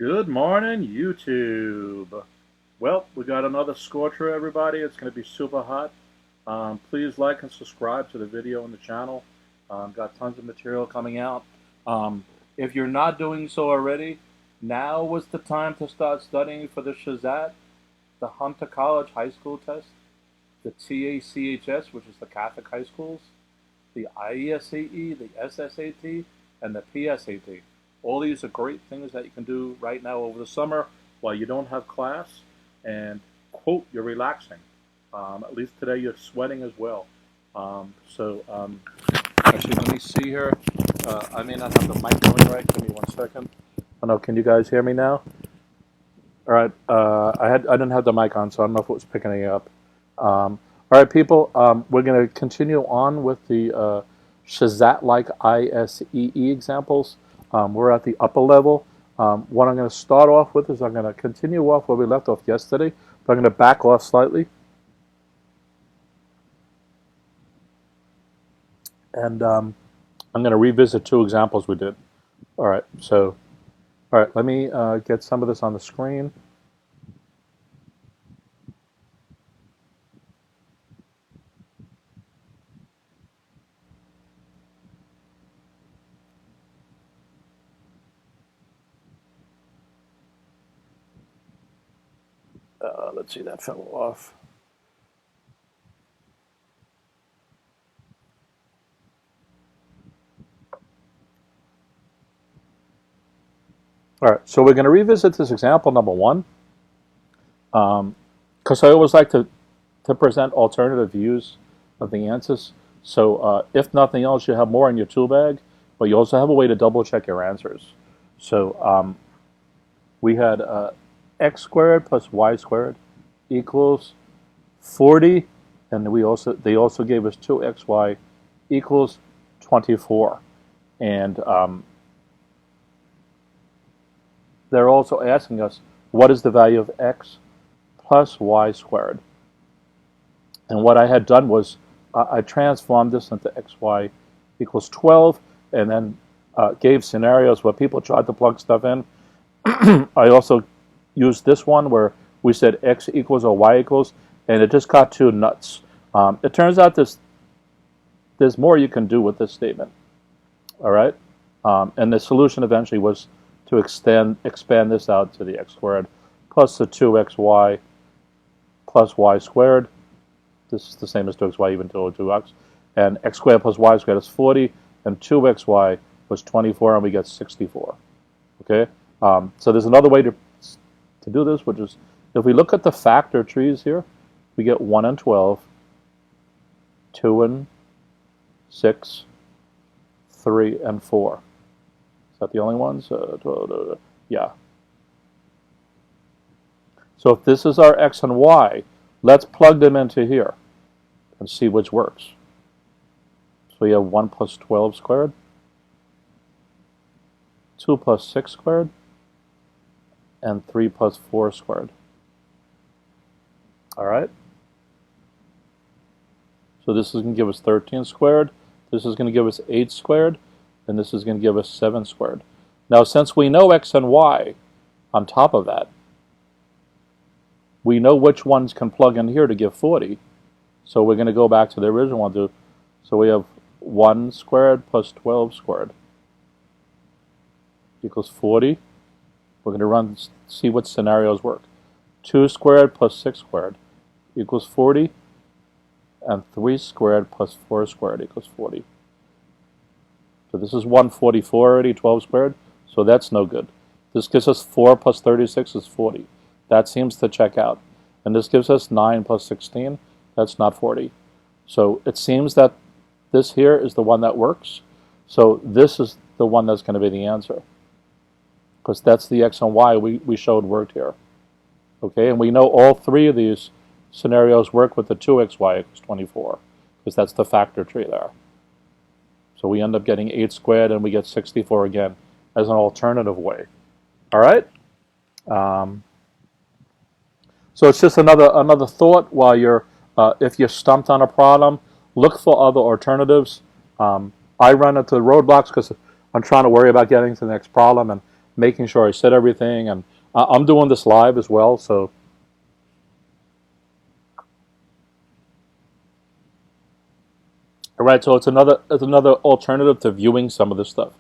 Good morning, YouTube. Well, we got another scorcher, everybody. It's going to be super hot. Please like and subscribe to the video and the channel. Got tons of material coming out. If you're not doing so already, now was the time to start studying for the SHSAT, the Hunter College High School Test, the TACHS, which is the Catholic High Schools, the ISEE, the SSAT, and the PSAT. All these are great things that you can do right now over the summer while you don't have class and, quote, you're relaxing. At least today you're sweating as well. Actually, let me see here. I may not have the mic going right. Give me 1 second. Oh, no, can you guys hear me now? All right. I didn't have the mic on, so I don't know if it was picking it up. All right, people. We're going to continue on with the SHSAT-like ISEE examples. We're at the upper level. What I'm going to start off with is I'm going to continue off where we left off yesterday, but I'm going to back off slightly. And I'm going to revisit 2 examples we did. All right, let me get some of this on the screen. Let's see, that fell off. All right, so we're going to revisit this example number 1, because I always like to present alternative views of the answers. So if nothing else, you have more in your tool bag, but you also have a way to double check your answers. So we had x squared plus y squared equals 40, and they also gave us 2xy equals 24. And they're also asking us, what is the value of x plus y squared? And what I had done was I transformed this into xy equals 12, and then gave scenarios where people tried to plug stuff in. I also used this one where we said x equals or y equals, and it just got too nuts. It turns out there's more you can do with this statement. All right? And the solution eventually was to expand this out to the x squared plus the 2xy plus y squared. This is the same as 2xy even to 2x. And x squared plus y squared is 40, and 2xy was 24, and we get 64. Okay? So there's another way to do this, which is if we look at the factor trees here, we get 1 and 12, 2 and 6, 3 and 4. Is that the only ones? Yeah. So if this is our x and y, let's plug them into here and see which works. So we have 1 plus 12 squared, 2 plus 6 squared, and 3 plus 4 squared. All right? So this is going to give us 13 squared, this is going to give us 8 squared, and this is going to give us 7 squared. Now, since we know x and y on top of that, we know which ones can plug in here to give 40. So we're going to go back to the original one. So we have 1 squared plus 12 squared equals 40. We're going to see what scenarios work. 2 squared plus 6 squared equals 40. And 3 squared plus 4 squared equals 40. So this is 144 already, 12 squared. So that's no good. This gives us 4 plus 36 is 40. That seems to check out. And this gives us 9 plus 16. That's not 40. So it seems that this here is the one that works. So this is the one that's going to be the answer, because that's the x and y we showed worked here. Okay, and we know all 3 of these scenarios work with the 2xy equals 24, because that's the factor tree there. So we end up getting 8 squared, and we get 64 again as an alternative way. All right? So it's just another thought while you're, if you're stumped on a problem, look for other alternatives. I run into roadblocks because I'm trying to worry about getting to the next problem, and making sure I said everything, and I'm doing this live as well, so. All right, so it's another alternative to viewing some of this stuff.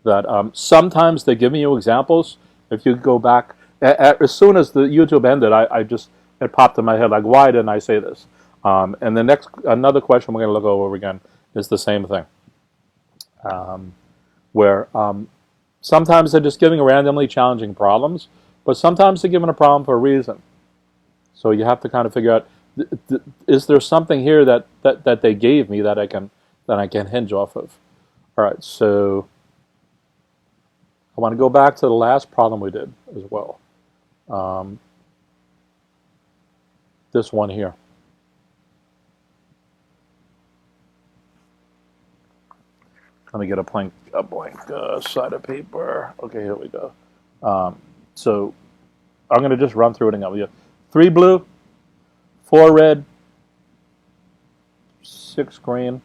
That sometimes they give you examples. If you go back, as soon as the YouTube ended, it popped in my head like, why didn't I say this? And another question we're going to look over again is the same thing, where sometimes they're just giving randomly challenging problems, but sometimes they're giving a problem for a reason. So you have to kind of figure out, is there something here that they gave me that I can hinge off of? All right, so I want to go back to the last problem we did as well. This one here. Let me get a blank side of paper. Okay, here we go. So I'm going to just run through it again with you. 3 blue, 4 red, 6 green,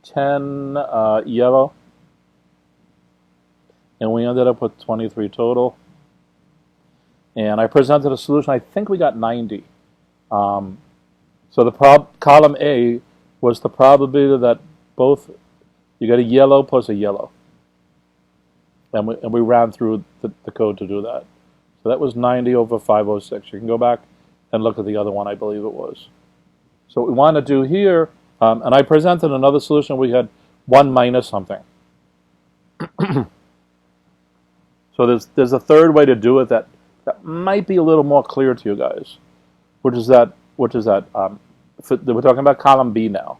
10 yellow, and we ended up with 23 total. And I presented a solution. I think we got 90. So the column A was the probability that both, you got a yellow plus a yellow. And we ran through the code to do that. So that was 90 over 506. You can go back and look at the other one, I believe it was. So what we want to do here, and I presented another solution, we had 1 minus something. So there's a third way to do it that might be a little more clear to you guys, which is that we're talking about column B now.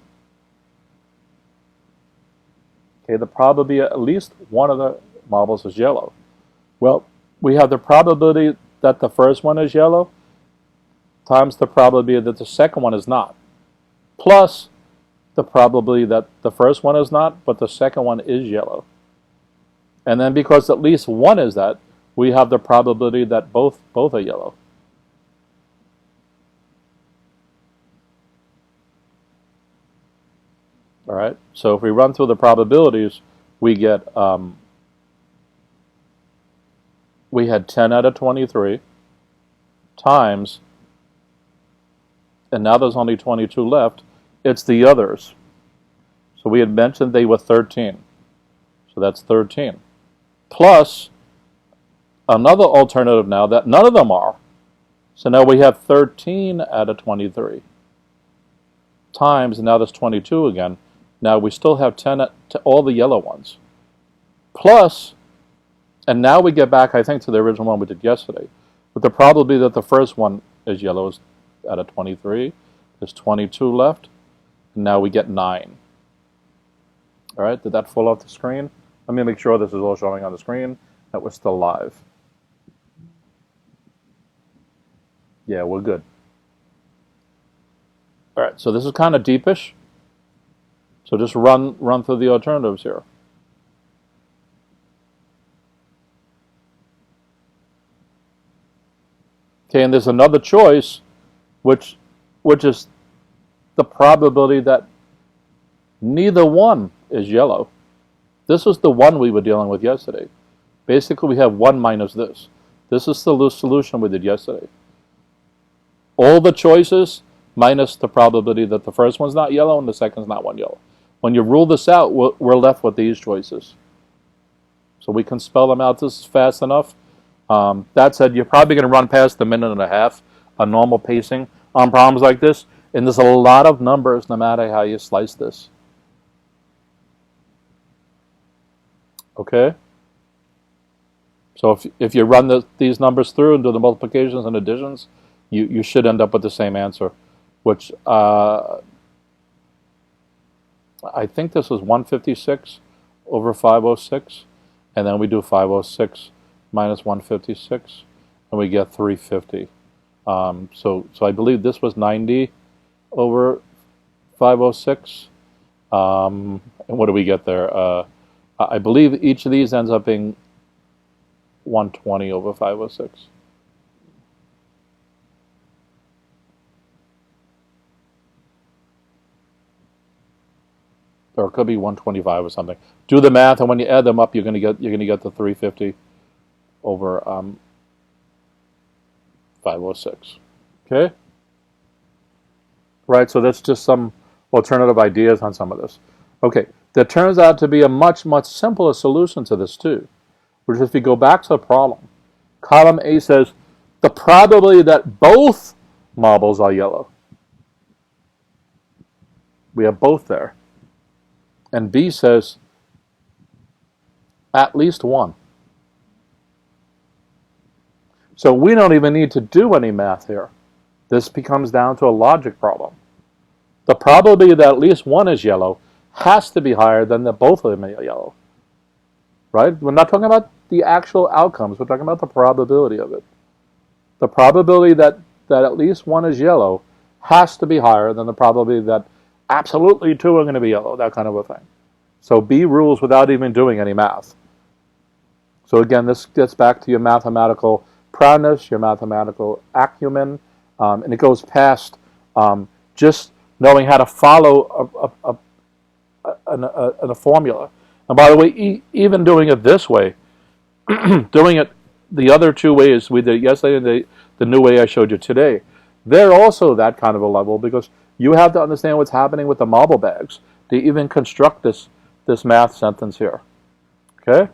Okay, the probability at least one of the marbles is yellow. Well, we have the probability that the first one is yellow times the probability that the second one is not, plus the probability that the first one is not, but the second one is yellow. And then because at least one is that, we have the probability that both are yellow. All right, so if we run through the probabilities, we get, we had 10 out of 23 times, and now there's only 22 left, it's the others. So we had mentioned they were 13. So that's 13. Plus another alternative now that none of them are. So now we have 13 out of 23 times, and now there's 22 again. Now we still have 10 to all the yellow ones. Plus, and now we get back, I think, to the original one we did yesterday. But the probability that the first one is yellow is out of 23. There's 22 left. And now we get 9. All right, did that fall off the screen? Let me make sure this is all showing on the screen, that we're still live. Yeah, we're good. All right, so this is kind of deepish. So just run through the alternatives here. Okay, and there's another choice, which is the probability that neither one is yellow. This is the one we were dealing with yesterday. Basically, we have 1 minus this. This is the solution we did yesterday. All the choices minus the probability that the first one's not yellow and the second's not one yellow. When you rule this out, we're left with these choices. So we can spell them out. This is fast enough. That said, you're probably going to run past the minute and a half, a normal pacing on problems like this. And there's a lot of numbers no matter how you slice this. Okay? So if you run these numbers through and do the multiplications and additions, you should end up with the same answer, which I think this is 156 over 506, and then we do 506 minus 156, and we get 350. So I believe this was 90 over 506, and what do we get there? I believe each of these ends up being 120 over 506. Or it could be 125 or something. Do the math, and when you add them up, you're going to get the 350. over 506. Okay? Right, so that's just some alternative ideas on some of this. Okay, there turns out to be a much, much simpler solution to this too, which is if you go back to the problem, column A says the probability that both marbles are yellow. We have both there. And B says at least one. So we don't even need to do any math here. This becomes down to a logic problem. The probability that at least one is yellow has to be higher than that both of them are yellow. Right? We're not talking about the actual outcomes. We're talking about the probability of it. The probability that at least one is yellow has to be higher than the probability that absolutely two are going to be yellow, that kind of a thing. So B rules without even doing any math. So again, this gets back to your mathematical prowess, your mathematical acumen, and it goes past just knowing how to follow a formula. And by the way, even doing it this way, doing it the other two ways we did yesterday and the new way I showed you today, they're also that kind of a level because you have to understand what's happening with the marble bags to even construct this math sentence here. Okay?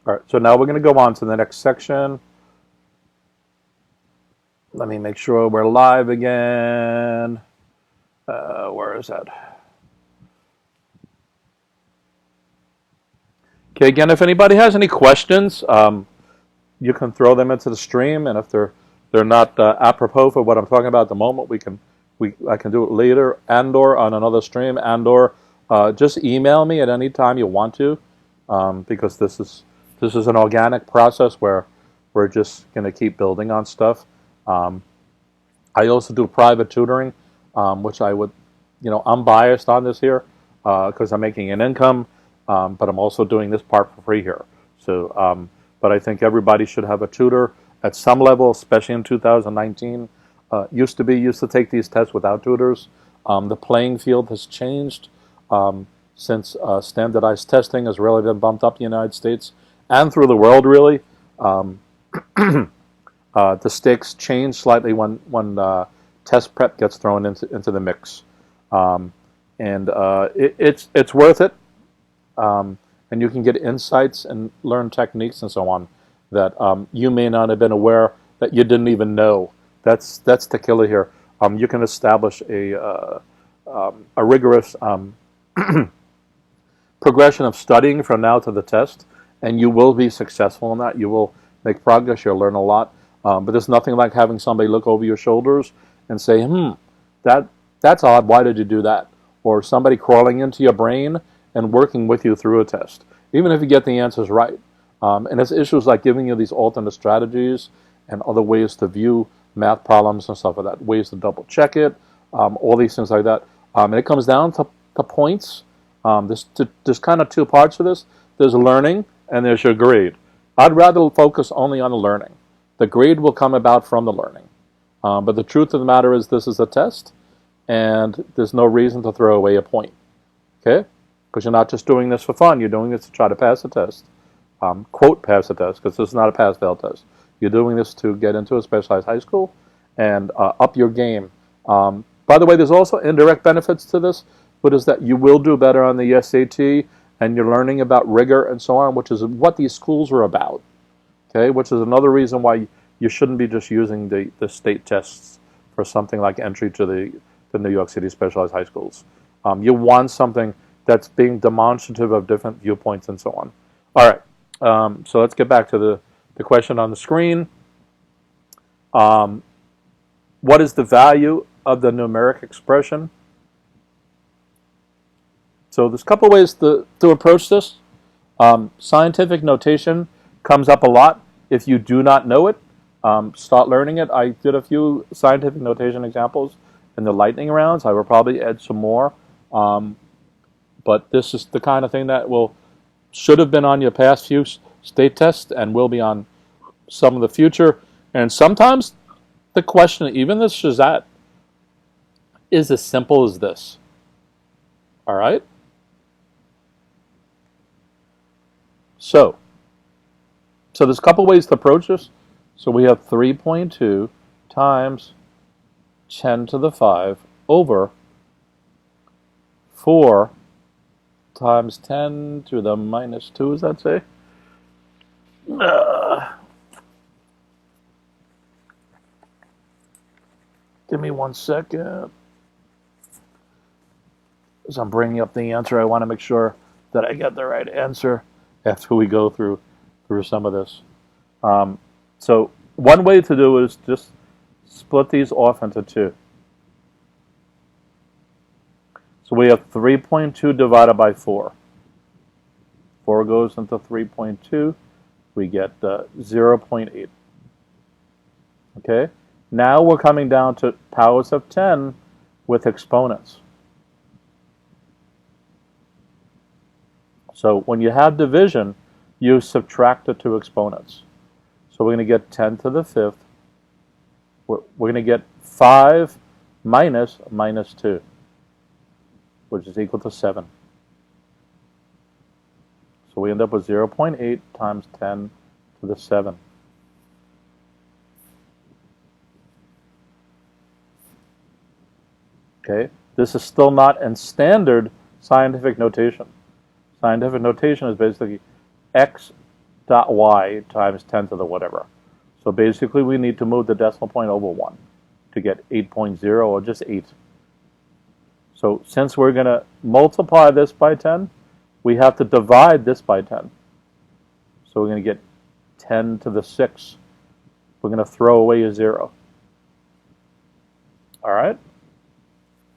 All right, so now we're going to go on to the next section. Let me make sure we're live again. Where is that? Okay, again, if anybody has any questions, you can throw them into the stream, and if they're not apropos for what I'm talking about at the moment, I can do it later, and/or on another stream, and/or just email me at any time you want to, because this is an organic process where we're just going to keep building on stuff. I also do private tutoring, which I would, I'm biased on this here because I'm making an income, but I'm also doing this part for free here. So, but I think everybody should have a tutor at some level, especially in 2019. Used to take these tests without tutors. The playing field has changed since standardized testing has really been bumped up in the United States and through the world, really. The stakes change slightly when test prep gets thrown into the mix, and it's worth it. And you can get insights and learn techniques and so on that you may not have been aware that you didn't even know. That's the killer here. You can establish a rigorous progression of studying from now to the test, and you will be successful in that. You will make progress. You'll learn a lot. But there's nothing like having somebody look over your shoulders and say, that's odd. Why did you do that? Or somebody crawling into your brain and working with you through a test, even if you get the answers right. And it's issues like giving you these alternate strategies and other ways to view math problems and stuff like that, ways to double check it, all these things like that. And it comes down to points. There's kind of two parts to this. There's learning and there's your grade. I'd rather focus only on the learning. The grade will come about from the learning. But the truth of the matter is this is a test, and there's no reason to throw away a point. Okay? Because you're not just doing this for fun. You're doing this to try to pass a test. Quote, pass a test, because this is not a pass-fail test. You're doing this to get into a specialized high school and up your game. By the way, there's also indirect benefits to this, which is that you will do better on the SAT, and you're learning about rigor and so on, which is what these schools are about. Okay, which is another reason why you shouldn't be just using the state tests for something like entry to the New York City specialized high schools. You want something that's being demonstrative of different viewpoints and so on. All right, so let's get back to the question on the screen. What is the value of the numeric expression? So there's a couple ways to approach this. Scientific notation comes up a lot. If you do not know it, start learning it. I did a few scientific notation examples in the lightning rounds. I will probably add some more. but this is the kind of thing that should have been on your past few state tests and will be on some of the future. And sometimes the question, even the SHSAT, is as simple as this. All right? So there's a couple ways to approach this. So we have 3.2 times 10 to the 5 over 4 times 10 to the minus 2, does that say? Give me 1 second. As I'm bringing up the answer, I want to make sure that I get the right answer after we go through some of this. So one way to do it is just split these off into 2. So we have 3.2 divided by 4. 4 goes into 3.2. We get 0.8. Okay? Now we're coming down to powers of 10 with exponents. So when you have division, you subtract the 2 exponents. So we're going to get 10 to the 5th. We're going to get 5 minus 2, which is equal to 7. So we end up with 0.8 times 10 to the 7. Okay, this is still not in standard scientific notation. Scientific notation is basically x dot y times 10 to the whatever. So basically we need to move the decimal point over 1 to get 8.0 or just 8. So since we're going to multiply this by 10, we have to divide this by 10. So we're going to get 10 to the 6. We're going to throw away a 0. All right?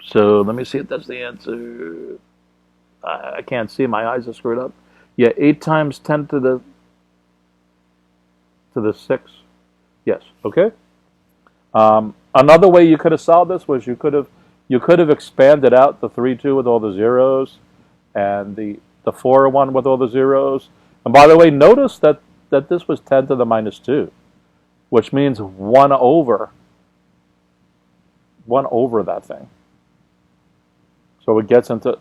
So let me see if that's the answer. I can't see. My eyes are screwed up. Yeah, 8 times 10 to the 6. Yes, okay. Another way you could have solved this was you could have expanded out the 3-2 with all the zeros and the 4-1 with all the zeros. And by the way, notice that this was 10 to the minus 2, which means 1 over that thing. So it gets into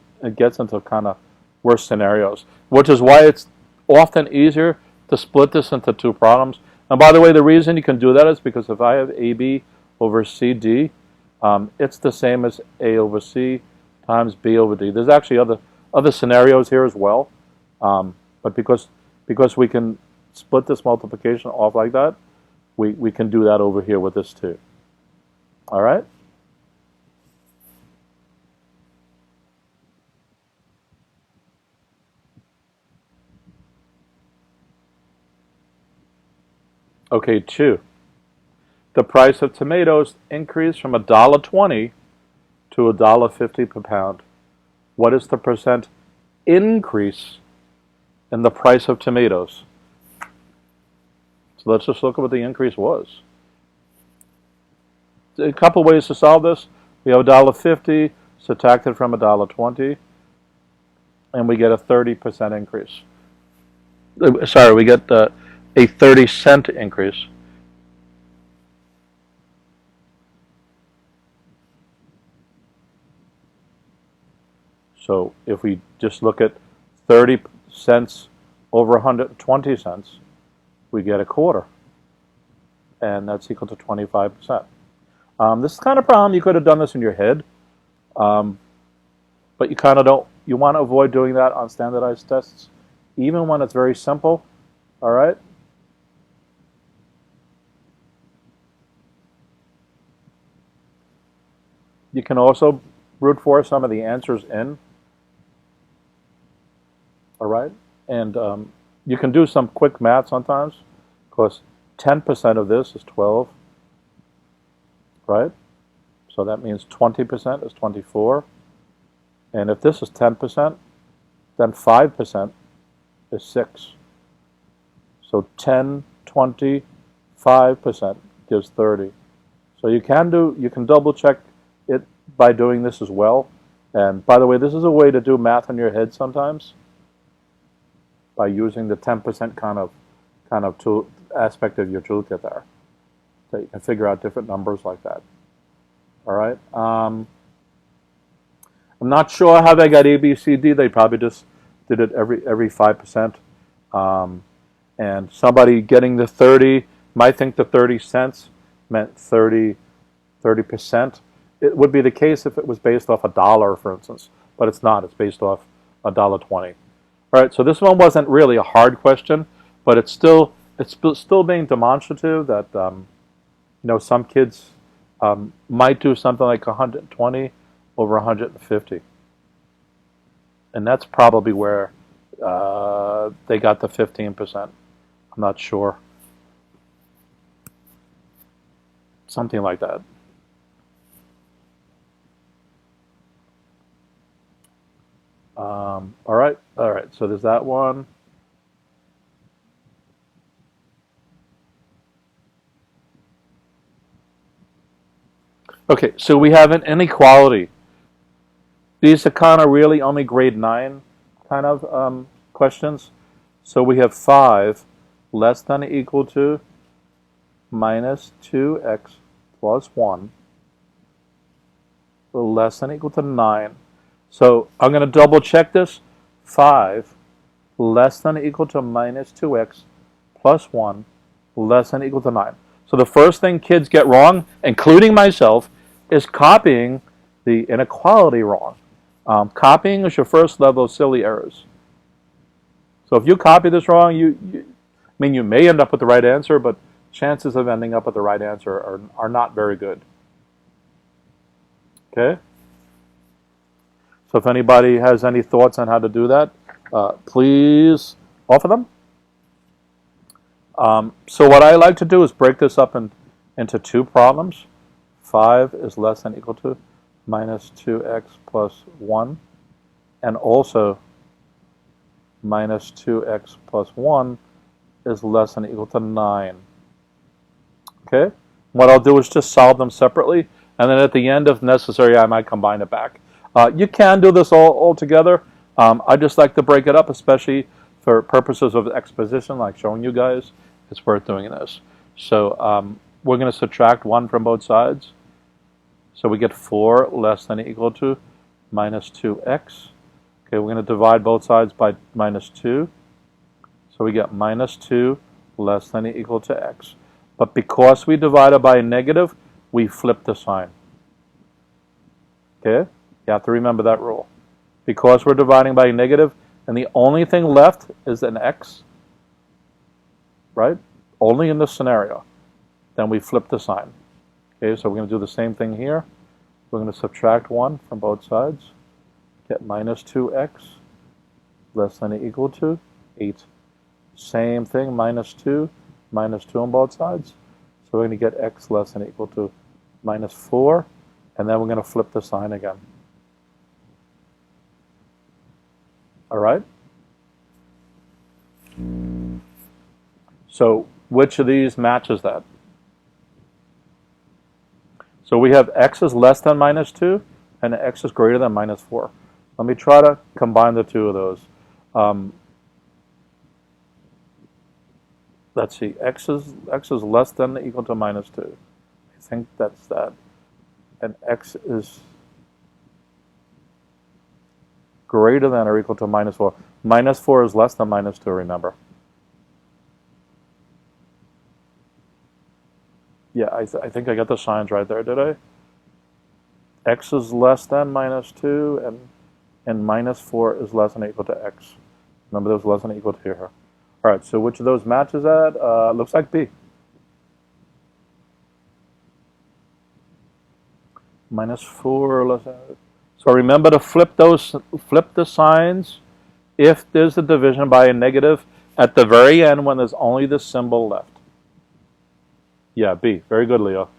kind of worse scenarios, which is why it's often easier to split this into 2 problems. And by the way, the reason you can do that is because if I have AB over CD, it's the same as A over C times B over D. There's actually other scenarios here as well, but because we can split this multiplication off like that, we can do that over here with this too. All right? Okay, 2. The price of tomatoes increased from $1.20 to $1.50 per pound. What is the percent increase in the price of tomatoes? So let's just look at what the increase was. A couple ways to solve this. We have $1.50 subtracted from $1.20, and we get a 30% increase. Sorry, we get a 30-cent increase. So if we just look at 30 cents over 120 cents, we get a quarter. And that's equal to 25%. This is the kind of problem you could have done this in your head. But you kind of don't. You want to avoid doing that on standardized tests, even when it's very simple. All right? You can also brute force some of the answers in. All right? And you can do some quick math sometimes, because 10% of this is 12, right? So that means 20% is 24. And if this is 10%, then 5% is 6. So 10, 20, 5% gives 30. So you can double check it by doing this as well. And by the way, this is a way to do math in your head sometimes by using the 10% kind of tool aspect of your toolkit there. So you can figure out different numbers like that. All right. I'm not sure how they got A, B, C, D. They probably just did it every 5%. And somebody getting the 30 might think the 30 cents meant 30%. It would be the case if it was based off $1, for instance, but it's not. It's based off $1.20. All right, so this one wasn't really a hard question, but it's still being demonstrative that some kids might do something like 120 over 150, and that's probably where they got the 15%. I'm not sure, something like that. All right. So there's that one. Okay, so we have an inequality. These are kind of really only grade 9 kind of questions. So we have 5 less than or equal to minus 2x plus 1 less than or equal to 9. So I'm going to double check this. 5 less than or equal to minus 2x plus 1 less than or equal to 9. So the first thing kids get wrong, including myself, is copying the inequality wrong. Copying is your first level of silly errors. So if you copy this wrong, you may end up with the right answer, but chances of ending up with the right answer are not very good. Okay? So if anybody has any thoughts on how to do that, please offer them. So what I like to do is break this up into 2 problems. 5 is less than or equal to minus 2x plus 1, and also minus 2x plus 1 is less than or equal to 9. Okay? What I'll do is just solve them separately, and then at the end, if necessary, I might combine it back. You can do this all together. I just like to break it up, especially for purposes of exposition, like showing you guys. It's worth doing this. So we're going to subtract 1 from both sides. So we get 4 less than or equal to minus 2x. Okay, we're going to divide both sides by minus 2. So we get minus 2 less than or equal to x. But because we divided by a negative, we flip the sign. Okay? You have to remember that rule. Because we're dividing by a negative, and the only thing left is an x, right? Only in this scenario. Then we flip the sign. Okay, so we're going to do the same thing here. We're going to subtract 1 from both sides. Get minus 2x less than or equal to 8. Same thing, minus 2 on both sides. So we're going to get x less than or equal to minus 4. And then we're going to flip the sign again. All right? So which of these matches that? So we have x is less than minus 2, and x is greater than minus 4. Let me try to combine the two of those. Let's see, x is less than or equal to minus 2. I think that's that. And x is greater than or equal to minus 4. Minus 4 is less than minus 2, remember. Yeah, I think I got the signs right there, did I? X is less than minus 2, and minus 4 is less than or equal to x. Remember, those less than or equal to here. All right, so which of those matches that? Looks like B. Minus 4 less than. So remember to flip the signs if there's a division by a negative at the very end when there's only the symbol left. Yeah, B. Very good, Leo.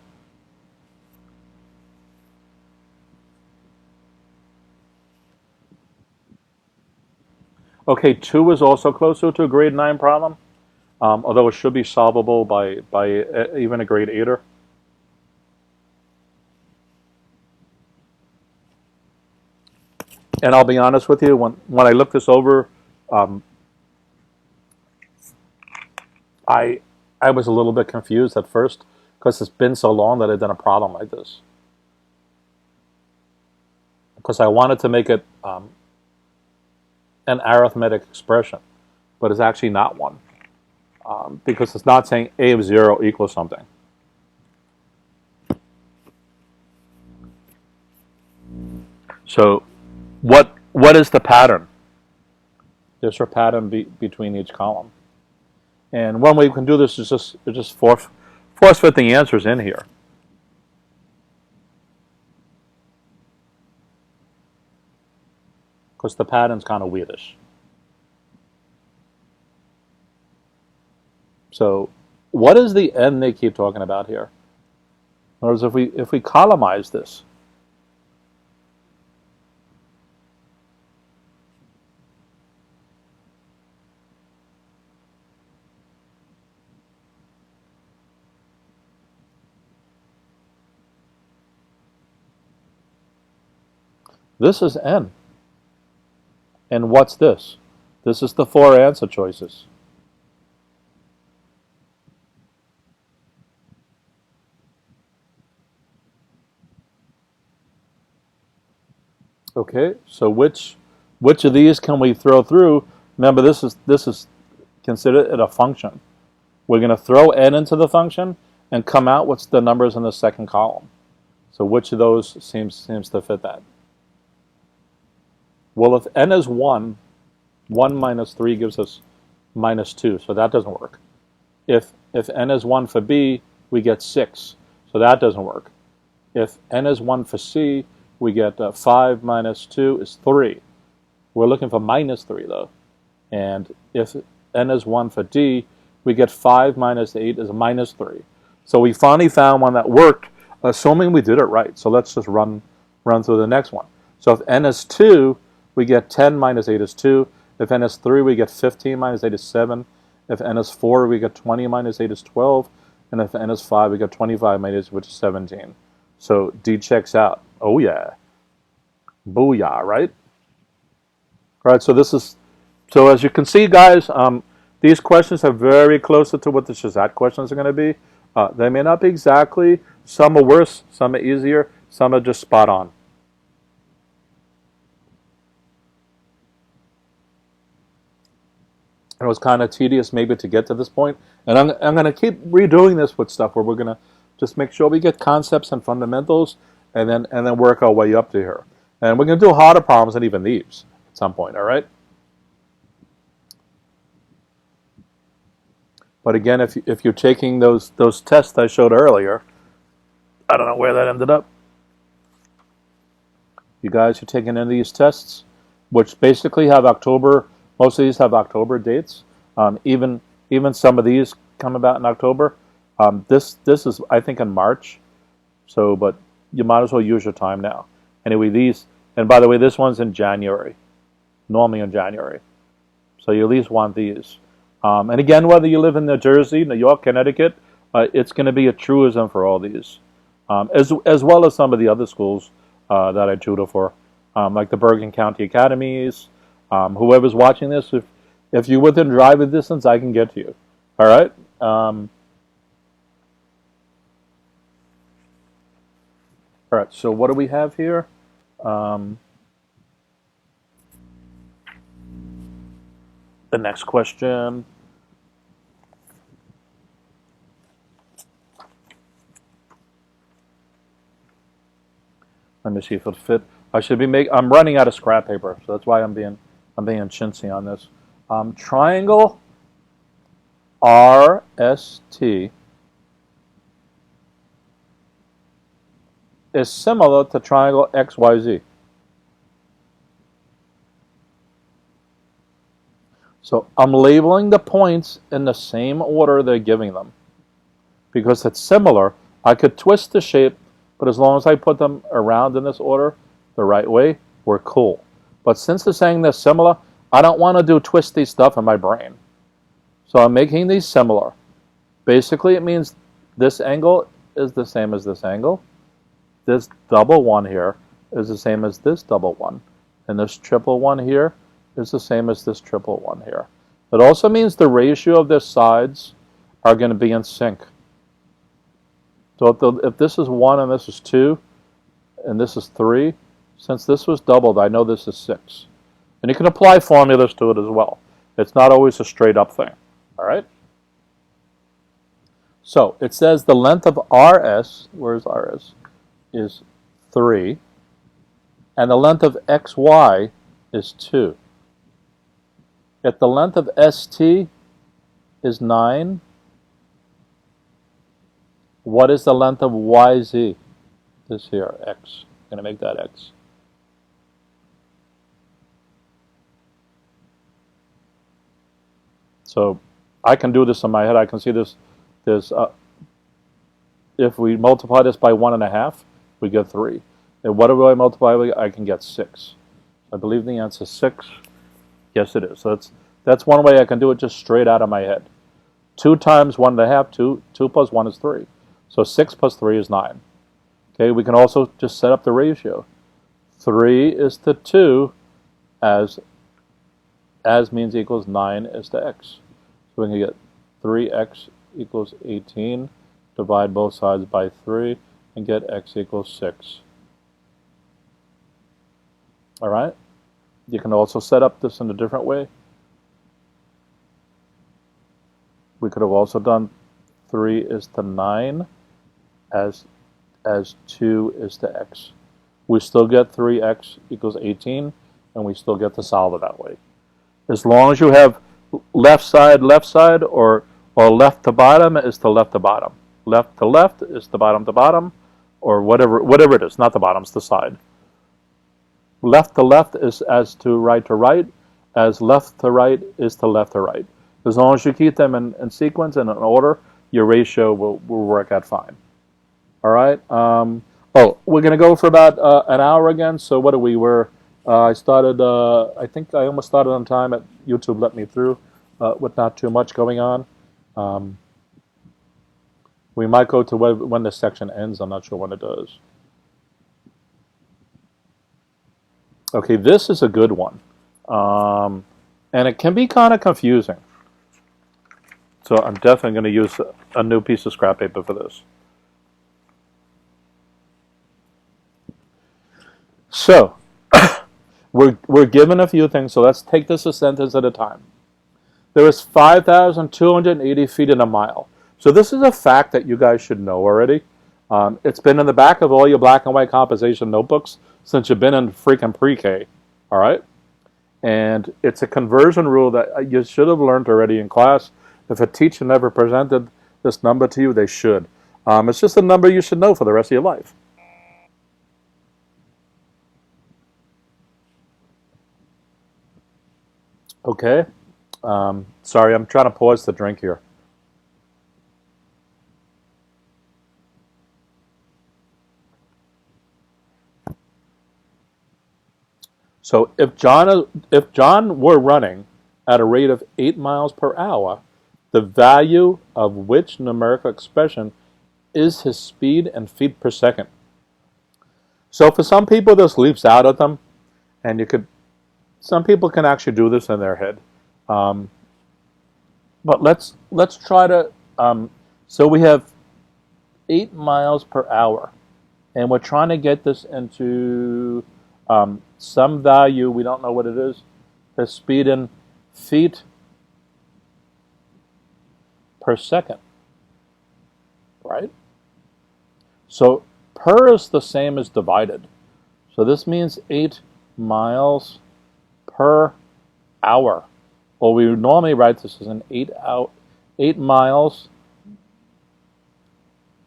Okay, 2 is also closer to a grade 9 problem, although it should be solvable by even a grade 8er. And I'll be honest with you, when I looked this over, I was a little bit confused at first because it's been so long that I've done a problem like this. Because I wanted to make it an arithmetic expression, but it's actually not one. Because it's not saying a of 0 equals something. So what is the pattern? There's a pattern between each column. And one way we can do this is just force fit the answers in here. Because the pattern's kind of weirdish. So what is the n they keep talking about here? In other words, if we columnize this, this is n. And what's this? This is the 4 answer choices. Okay, so which of these can we throw through? Remember, this is considered a function. We're going to throw n into the function and come out what's the numbers in the second column. So which of those seems to fit that? Well, if n is 1, 1 minus 3 gives us minus 2, so that doesn't work. If n is 1 for B, we get 6, so that doesn't work. If n is 1 for C, we get 5 minus 2 is 3. We're looking for minus 3, though. And if n is 1 for D, we get 5 minus 8 is minus 3. So we finally found one that worked, assuming we did it right. So let's just run through the next one. So if n is 2, we get 10 minus 8 is 2. If n is 3, we get 15 minus 8 is 7. If n is 4, we get 20 minus 8 is 12. And if n is 5, we get 25 minus 8, which is 17. So D checks out. Oh yeah. Booyah, right? All right, so as you can see, guys, these questions are very close to what the SHSAT questions are going to be. They may not be exactly. Some are worse, some are easier, some are just spot on. It was kind of tedious maybe to get to this point. And I'm going to keep redoing this with stuff where we're going to just make sure we get concepts and fundamentals and then work our way up to here. And we're going to do harder problems than even these at some point, all right? But again, if you're taking those tests I showed earlier, I don't know where that ended up. You guys are taking any of these tests, which basically have October. Most of these have October dates. Even some of these come about in October. This is, I think, in March. So, but you might as well use your time now. Anyway, these, and by the way, this one's in January, normally in January. So you at least want these. And again, whether you live in New Jersey, New York, Connecticut, it's going to be a truism for all these, as well as some of the other schools that I tutor for, like the Bergen County Academies. Whoever's watching this, if you're within driving distance, I can get to you. All right? All right, so what do we have here? The next question. Let me see if it'll fit. I'm running out of scrap paper, so that's why I'm being chintzy on this. Triangle RST is similar to triangle XYZ. So I'm labeling the points in the same order they're giving them. Because it's similar, I could twist the shape, but as long as I put them around in this order the right way, we're cool. But since they're saying they're similar, I don't want to do twisty stuff in my brain. So I'm making these similar. Basically, it means this angle is the same as this angle. This double one here is the same as this double one. And this triple one here is the same as this triple one here. It also means the ratio of their sides are going to be in sync. So if this is 1 and this is 2 and this is 3, since this was doubled, I know this is 6. And you can apply formulas to it as well. It's not always a straight up thing. All right? So it says the length of RS, where's RS, is 3. And the length of XY is 2. If the length of ST is 9, what is the length of YZ? This here, X. I'm going to make that X. So I can do this in my head. I can see this. If we multiply this by 1.5, we get 3. And what do I multiply with? I can get 6. I believe the answer is 6. Yes, it is. So that's one way I can do it just straight out of my head. 2 times 1.5, 2 plus 1 is 3. So 6 plus 3 is 9. Okay, we can also just set up the ratio. 3 is to 2 as means equals 9 is to x. So we can get 3x equals 18, divide both sides by 3, and get x equals 6. All right? You can also set up this in a different way. We could have also done 3 is to 9 as 2 is to x. We still get 3x equals 18, and we still get to solve it that way. As long as you have left side, or left to bottom is to left to bottom. Left to left is to bottom, or whatever it is. Not the bottom, it's the side. Left to left is as to right, as left to right is to left to right. As long as you keep them in sequence and in order, your ratio will work out fine. All right. We're going to go for about an hour again. So what do we were? I started. I think I almost started on time. At YouTube let me through with not too much going on. We might go to when this section ends. I'm not sure when it does. Okay, this is a good one, and it can be kind of confusing. So I'm definitely going to use a new piece of scrap paper for this. So we're given a few things. So let's take this a sentence at a time. There is 5,280 feet in a mile. So this is a fact that you guys should know already. It's been in the back of all your black and white composition notebooks since you've been in freaking pre-K, all right? And it's a conversion rule that you should have learned already in class. If a teacher never presented this number to you, they should. It's just a number you should know for the rest of your life. Okay. Sorry, I'm trying to pause the drink here. So if John were running at a rate of 8 miles per hour, the value of which numerical expression is his speed in feet per second? So for some people, this leaps out at them, and some people can actually do this in their head. But let's try to. So we have 8 miles per hour, and we're trying to get this into some value. We don't know what it is. The speed in feet per second, right? So per is the same as divided. So this means 8 miles per hour. Well, we would normally write this as an 8 miles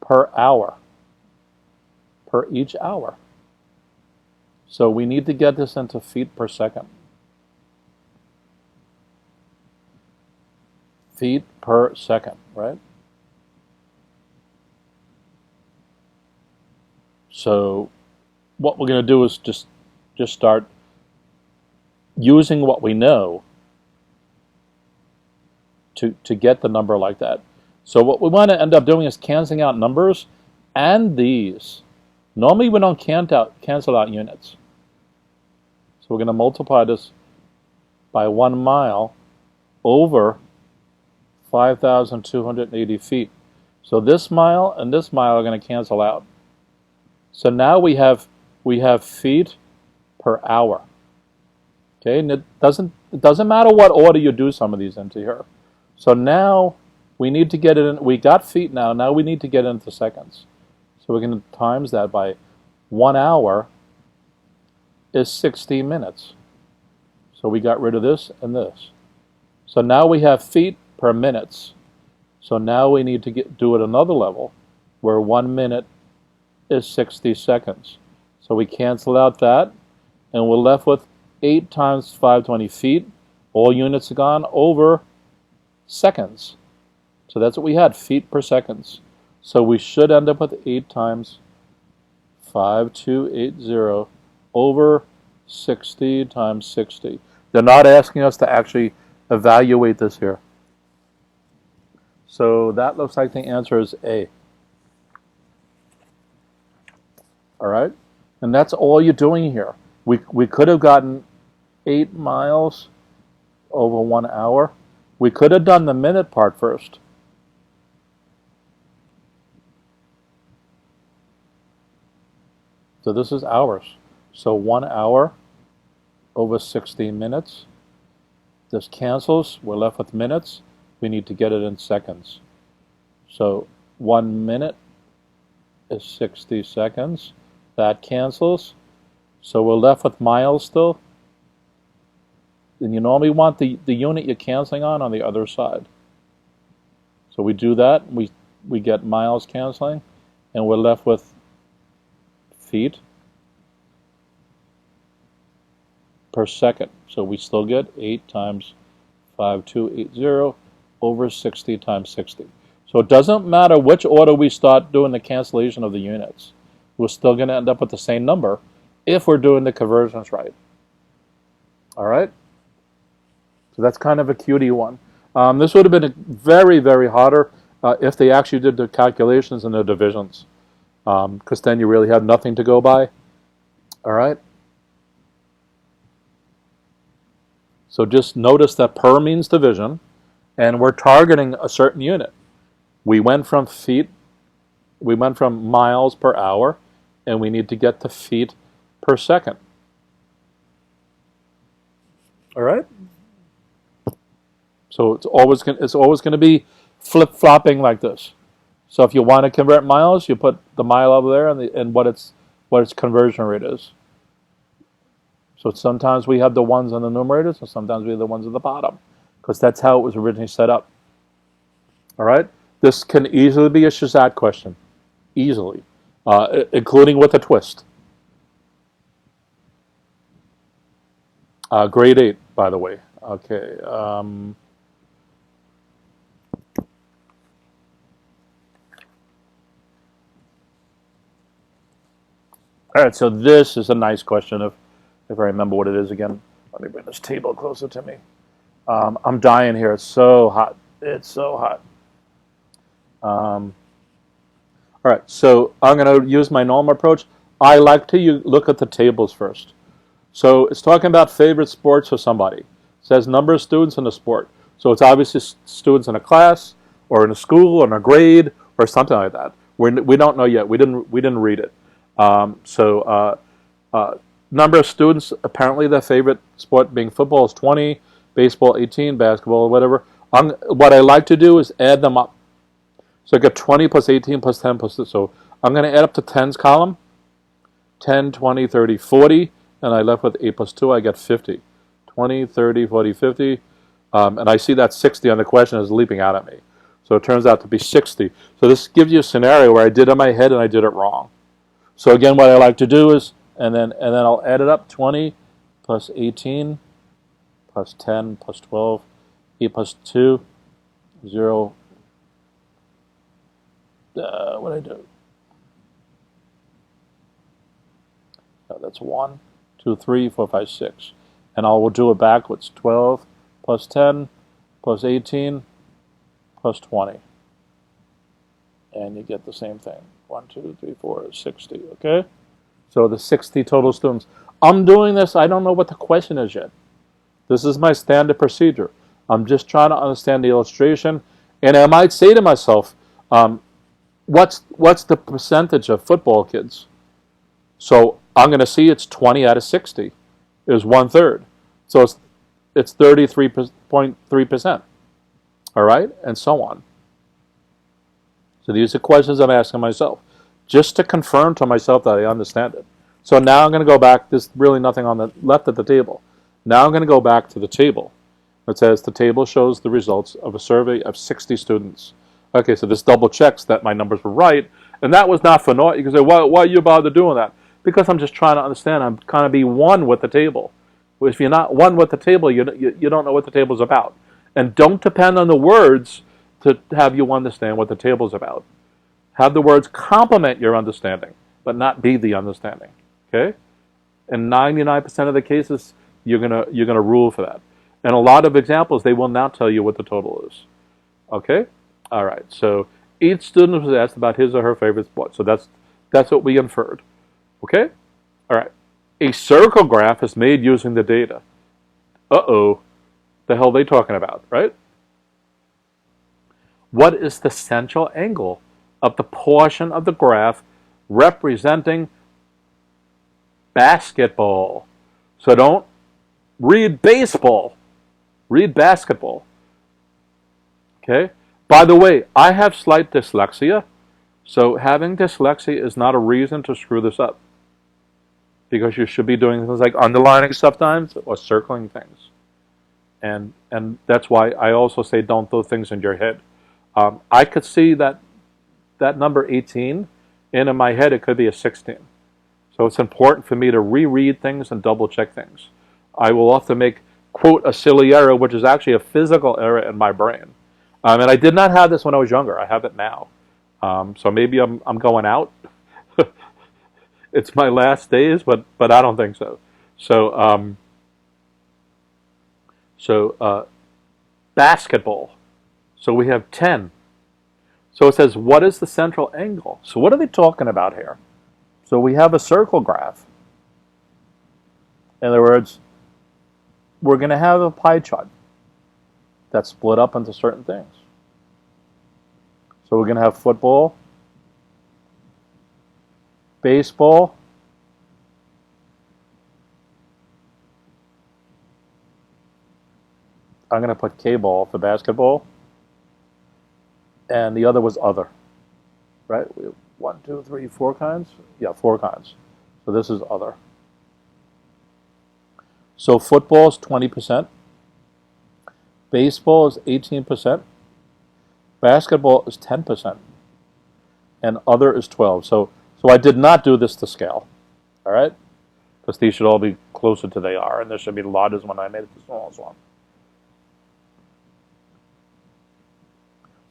per hour, per each hour. So we need to get this into feet per second. Feet per second, right? So what we're going to do is just start using what we know to get the number like that. So what we want to end up doing is canceling out numbers and these. Normally we don't cancel out units. we're going to multiply this by 1 mile over 5,280 feet. So this mile and this mile are going to cancel out. So now we have feet per hour. Okay, and it doesn't matter what order you do some of these into here. So now we need to get it in. We got feet now. Now we need to get it into seconds. So we're going to times that by 1 hour is 60 minutes. So we got rid of this and this. So now we have feet per minutes. So now we need to do it another level where 1 minute is 60 seconds. So we cancel out that and we're left with 8 times 520 feet. All units are gone over seconds. So that's what we had, feet per seconds. So we should end up with 8 times 5280 over 60 times 60. They're not asking us to actually evaluate this here. So that looks like the answer is A. All right? And that's all you're doing here. We could have gotten 8 miles over 1 hour. We could have done the minute part first. So this is hours. So 1 hour over 60 minutes. This cancels. We're left with minutes. We need to get it in seconds. So 1 minute is 60 seconds. That cancels. So we're left with miles still. And you normally want the unit you're canceling on the other side. So we do that. We get miles canceling. And we're left with feet per second. So we still get 8 times 5280 over 60 times 60. So it doesn't matter which order we start doing the cancellation of the units. We're still going to end up with the same number if we're doing the conversions right. All right? So that's kind of a cutie one. This would have been very, very harder if they actually did the calculations and the divisions, because then you really have nothing to go by. All right? So just notice that per means division, and we're targeting a certain unit. We went from feet, we went from miles per hour, and we need to get to feet per second. All right? So it's always going to be flip-flopping like this. So if you want to convert miles, you put the mile over there and what its conversion rate is. So sometimes we have the ones on the numerators, and sometimes we have the ones at the bottom, because that's how it was originally set up. All right? This can easily be a SHSAT question, easily, including with a twist. Grade 8, by the way. Okay. All right, so this is a nice question if I remember what it is again. Let me bring this table closer to me. I'm dying here. It's so hot. It's so hot. All right, so I'm going to use my normal approach. I like to look at the tables first. So it's talking about favorite sports for somebody. It says number of students in a sport. So it's obviously students in a class or in a school or in a grade or something like that. We don't know yet. We didn't read it. Number of students, apparently their favorite sport being football is 20, baseball 18, basketball or whatever. What I like to do is add them up. So I got 20 plus 18 plus 10 plus this. So I'm going to add up to 10's column. 10, 20, 30, 40. And I left with 8 plus 2. I got 50. 20, 30, 40, 50. And I see that 60 on the question is leaping out at me. So it turns out to be 60. So this gives you a scenario where I did it in my head and I did it wrong. So again, what I like to do is, and then I'll add it up, 20 plus 18 plus 10 plus 12, 8 plus 2, 0. What did I do? No, that's 1, 2, 3, 4, 5, 6. And I will do it backwards. 12 plus 10 plus 18 plus 20. And you get the same thing. 1, 2, 3, 4, 60, okay? So the 60 total students. I'm doing this, I don't know what the question is yet. This is my standard procedure. I'm just trying to understand the illustration, and I might say to myself, what's the percentage of football kids? So I'm going to see it's 20 out of 60 is 1/3. So it's 33.3%. All right, and so on. So these are questions I'm asking myself, just to confirm to myself that I understand it. So now I'm going to go back. There's really nothing on the left of the table. Now I'm going to go back to the table. It says the table shows the results of a survey of 60 students. Okay, so this double checks that my numbers were right, and that was not for naught. You can say, why are you bothered doing that? Because I'm just trying to understand. I'm kind of be one with the table. If you're not one with the table, you don't know what the table's about. And don't depend on the words to have you understand what the table's about. Have the words complement your understanding, but not be the understanding. Okay? In 99% of the cases, you're gonna rule for that. And a lot of examples, they will not tell you what the total is. Okay? All right. So each student was asked about his or her favorite sport. So that's what we inferred. Okay? All right. A circle graph is made using the data. Uh-oh. The hell are they talking about, right? What is the central angle of the portion of the graph representing basketball? So don't read baseball. Read basketball. Okay? By the way, I have slight dyslexia, so having dyslexia is not a reason to screw this up. Because you should be doing things like underlining sometimes or circling things. And that's why I also say don't throw things in your head. I could see that number 18, and in my head it could be a 16. So it's important for me to reread things and double check things. I will often make, quote, a silly error, which is actually a physical error in my brain. And I did not have this when I was younger. I have it now. So maybe I'm going out. It's my last days, but I don't think so. So basketball. So we have 10. So it says, what is the central angle? So what are they talking about here? So we have a circle graph. In other words, we're going to have a pie chart that's split up into certain things. So we're going to have football, baseball, I'm going to put K-ball for basketball, and the other was other, right? We have 1, 2, 3, 4 kinds? Yeah, 4 kinds. So this is other. So football is 20%, baseball is 18%, basketball is 10%, and other is 12%. So I did not do this to scale, all right? Because these should all be closer to they are, and there should be larger when I made it the smallest one.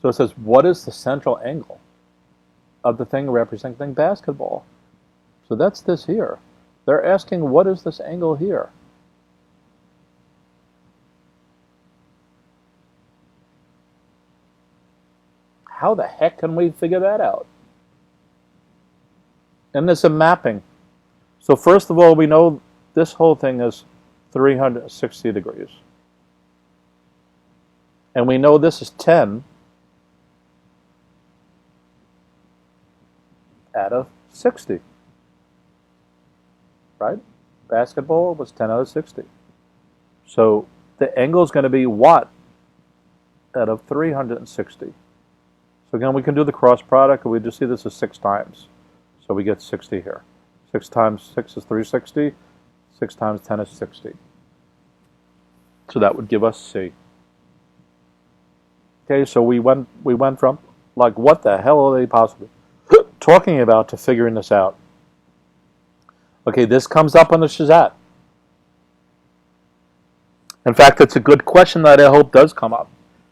So it says, what is the central angle of the thing representing basketball? So that's this here. They're asking, what is this angle here? How the heck can we figure that out? And there's a mapping. So first of all, we know this whole thing is 360 degrees. And we know this is 10 out of 60. Right? Basketball was 10 out of 60. So the angle is going to be what out of 360? So again, we can do the cross product, and we just see this as 6 times. So we get 60 here. 6 times 6 is 360. 6 times 10 is 60. So that would give us C. Okay, so we went from, like, what the hell are they possibly talking about to figuring this out? Okay, this comes up on the SHSAT. In fact, it's a good question that I hope does come up,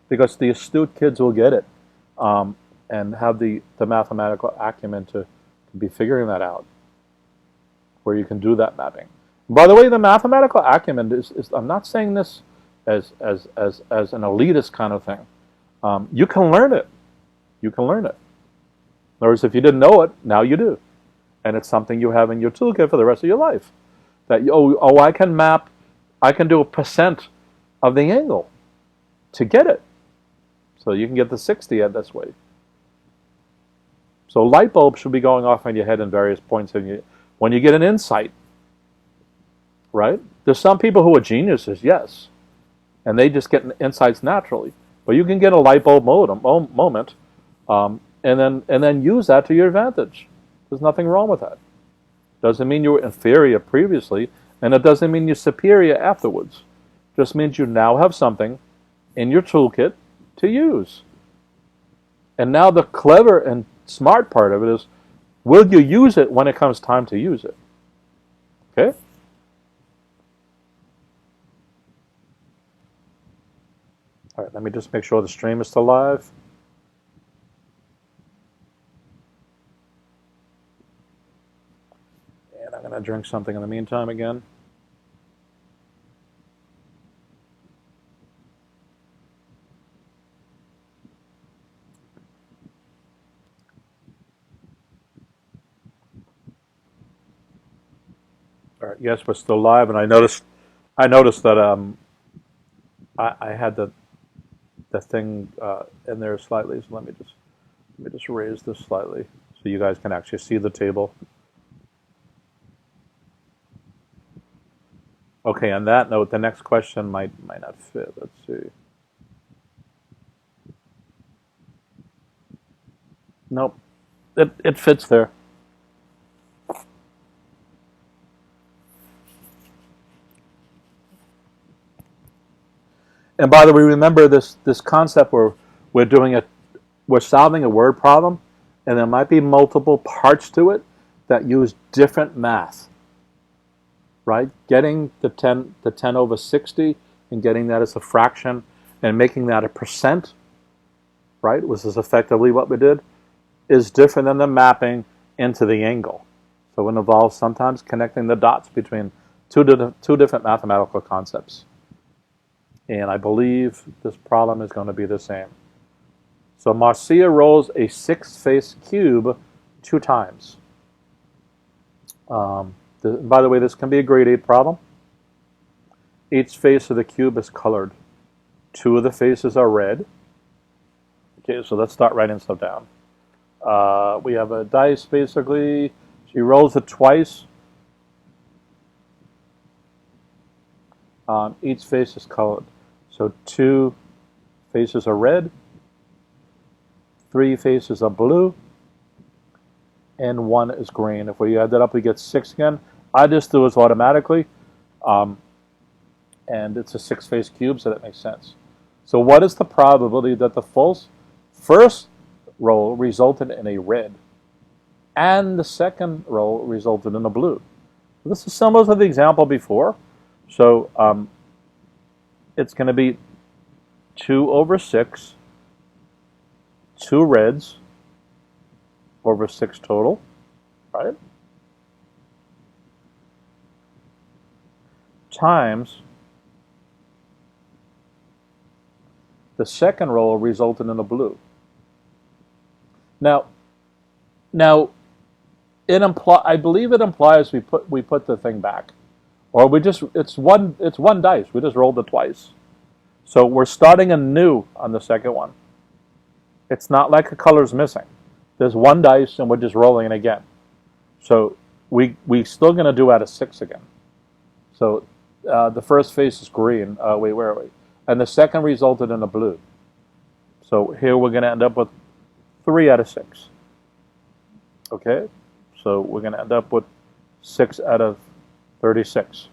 because the astute kids will get it and have the mathematical acumen to be figuring that out, where you can do that mapping. By the way, the mathematical acumen is I'm not saying this as an elitist kind of thing. You can learn it. You can learn it. In other words, if you didn't know it, now you do. And it's something you have in your toolkit for the rest of your life. that, oh, I can do a percent of the angle to get it. So you can get the 60 at this way. So light bulbs should be going off in your head in various points when you get an insight, right? There's some people who are geniuses, yes, and they just get insights naturally. But you can get a light bulb moment, and then use that to your advantage. There's nothing wrong with that. Doesn't mean you were inferior previously, and it doesn't mean you're superior afterwards. Just means you now have something in your toolkit to use. And now the clever and smart part of it is, will you use it when it comes time to use it? Okay? All right, let me just make sure the stream is still live. And I'm going to drink something in the meantime again. All right, yes, we're still live, and I noticed that I had the thing in there slightly. So let me just raise this slightly so you guys can actually see the table. Okay, on that note, the next question might not fit. Let's see. Nope, it fits there. And by the way, remember this concept where we're solving a word problem, and there might be multiple parts to it that use different math. Right? Getting the 10 over 60 and getting that as a fraction and making that a percent, right, which is effectively what we did, is different than the mapping into the angle. So it involves sometimes connecting the dots between two different mathematical concepts. And I believe this problem is going to be the same. So Marcia rolls a 6-face cube 2 times. By the way, this can be a grade 8 problem. Each face of the cube is colored. 2 of the faces are red. Okay, so let's start writing stuff down. We have a dice, basically. She rolls it twice. Each face is colored. So 2 faces are red, 3 faces are blue, and 1 is green. If we add that up, we get 6 again. I just do this automatically, and it's a 6-face cube, so that makes sense. So what is the probability that the first roll resulted in a red, and the second roll resulted in a blue? This is similar to the example before. So it's going to be 2 over 6, 2 reds over 6 total, right? Times the second roll resulted in a blue. Now I believe it implies we put the thing back. Or it's one dice. We just rolled it twice. So we're starting anew on the second one. It's not like a color's missing. There's 1 dice and we're just rolling it again. So we still going to do out of 6 again. So the first face is green. Wait, where are we? And the second resulted in a blue. So here we're going to end up with 3 out of 6. Okay? So we're going to end up with 6 out of 36.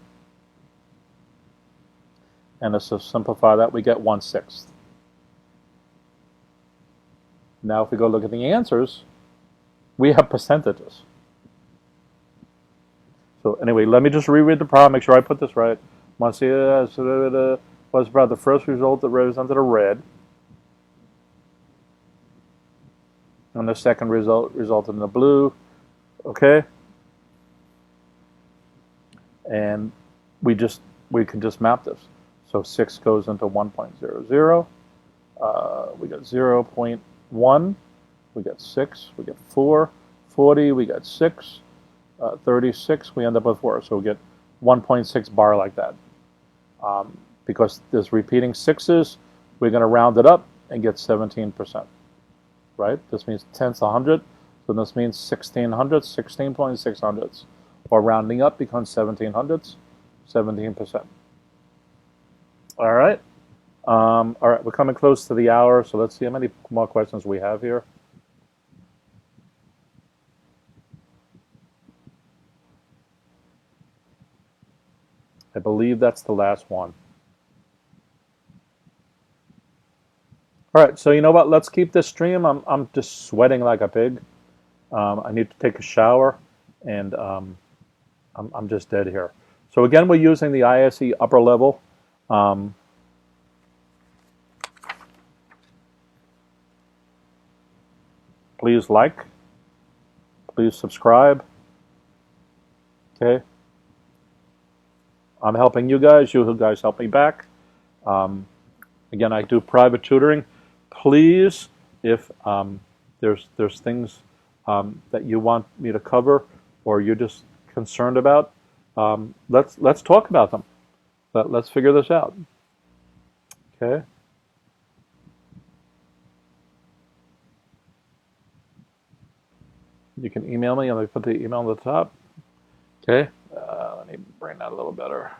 And to simplify that, we get 1/6. Now if we go look at the answers, we have percentages. So anyway, let me just reread the problem, make sure I put this right. Marcia was about the first result that represented a red. And the second result resulted in a blue. Okay? And we can just map this. So 6 goes into 1.00. We got 0.1. We got 6. We get 4. 40. We got 6. 36. We end up with 4. So we get 1.6 bar like that. Because there's repeating sixes, we're going to round it up and get 17%. Right? This means tenths 100, so this means 1600, 16.6 hundredths. Or rounding up becomes 1700ths, 17%. All right. All right, we're coming close to the hour, so let's see how many more questions we have here. I believe that's the last one. All right, so you know what? Let's keep this stream. I'm just sweating like a pig. I need to take a shower, and I'm just dead here. So again, we're using the ISEE upper level. Please like. Please subscribe. Okay. I'm helping you guys. You guys help me back. Again, I do private tutoring. Please, if there's things that you want me to cover or you're just concerned about, let's talk about them. Let's figure this out. Okay. You can email me. Let me put the email on the top. Okay. Let me bring that a little better.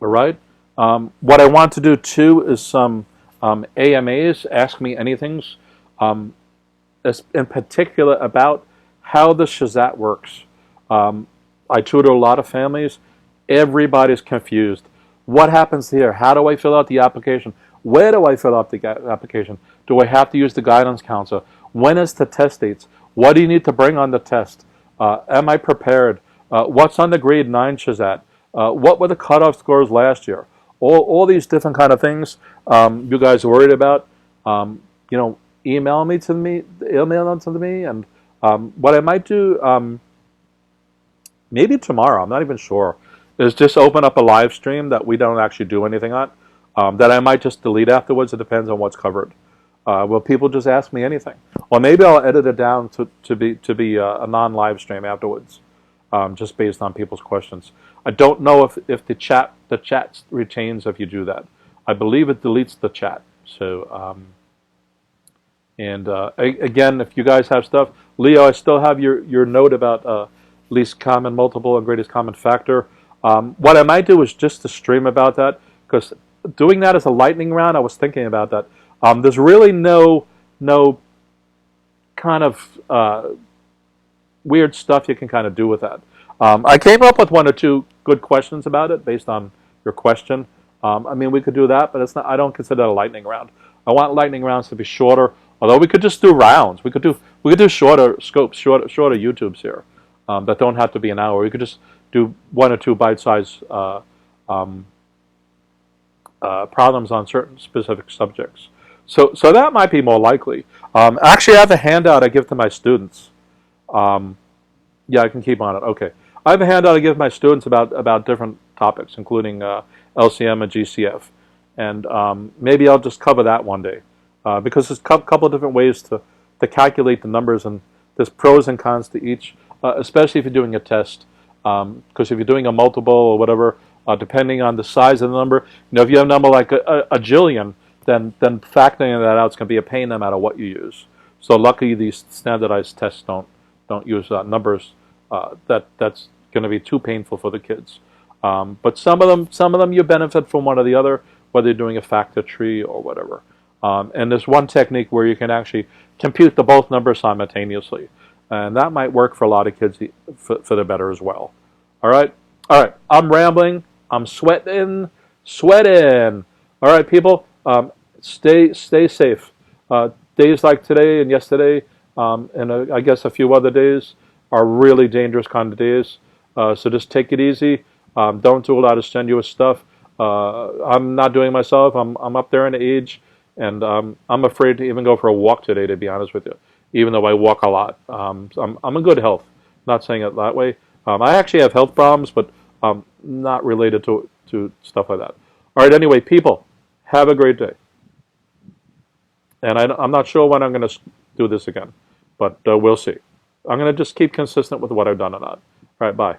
All right. What I want to do too is some AMAs, Ask Me Anythings, in particular about how the SHSAT works. I tutor a lot of families. Everybody's confused. What happens here? How do I fill out the application? Where do I fill out the application? Do I have to use the guidance counselor? When is the test dates? What do you need to bring on the test? Am I prepared? What's on the grade 9 SHSAT? What were the cutoff scores last year? All these different kind of things you guys are worried about. Email them to me, and what I might do, maybe tomorrow, I'm not even sure, is just open up a live stream that we don't actually do anything on, that I might just delete afterwards. It depends on what's covered. Will people just ask me anything? Or maybe I'll edit it down to be a non-live stream afterwards, just based on people's questions. I don't know if the chat retains if you do that. I believe it deletes the chat. So, again, if you guys have stuff, Leo, I still have your note about least common multiple and greatest common factor. What I might do is just to stream about that, because doing that as a lightning round, I was thinking about that. There's really no kind of weird stuff you can kind of do with that. I came up with one or two good questions about it based on your question. I mean, we could do that, but it's not. I don't consider that a lightning round. I want lightning rounds to be shorter. Although we could just do rounds. We could do shorter scopes, shorter YouTubes here that don't have to be an hour. We could just do one or two bite-sized problems on certain specific subjects. So that might be more likely. Actually, I have a handout I give to my students. Yeah, I can keep on it. Okay. I have a handout I give my students about different topics, including Lcm and Gcf. And maybe I'll just cover that one day. Because there's a couple of different ways to calculate the numbers, and there's pros and cons to each, especially if you're doing a test. Because if you're doing a multiple or whatever, depending on the size of the number, if you have a number like a jillion, then factoring that out is going to be a pain no matter what you use. So luckily, these standardized tests don't use numbers that's going to be too painful for the kids. But some of them you benefit from one or the other, whether you're doing a factor tree or whatever. And there's one technique where you can actually compute the both numbers simultaneously, and that might work for a lot of kids for the better as well. All right. I'm rambling. I'm sweating. All right, people. Stay safe. Days like today and yesterday, and I guess a few other days are really dangerous kind of days. So just take it easy. Don't do a lot of strenuous stuff. I'm not doing it myself. I'm up there in age, and I'm afraid to even go for a walk today, to be honest with you, even though I walk a lot. I'm in good health. Not saying it that way. I actually have health problems, but not related to stuff like that. All right, anyway, people, have a great day. And I'm not sure when I'm going to do this again, but we'll see. I'm going to just keep consistent with what I've done on that. All right, bye.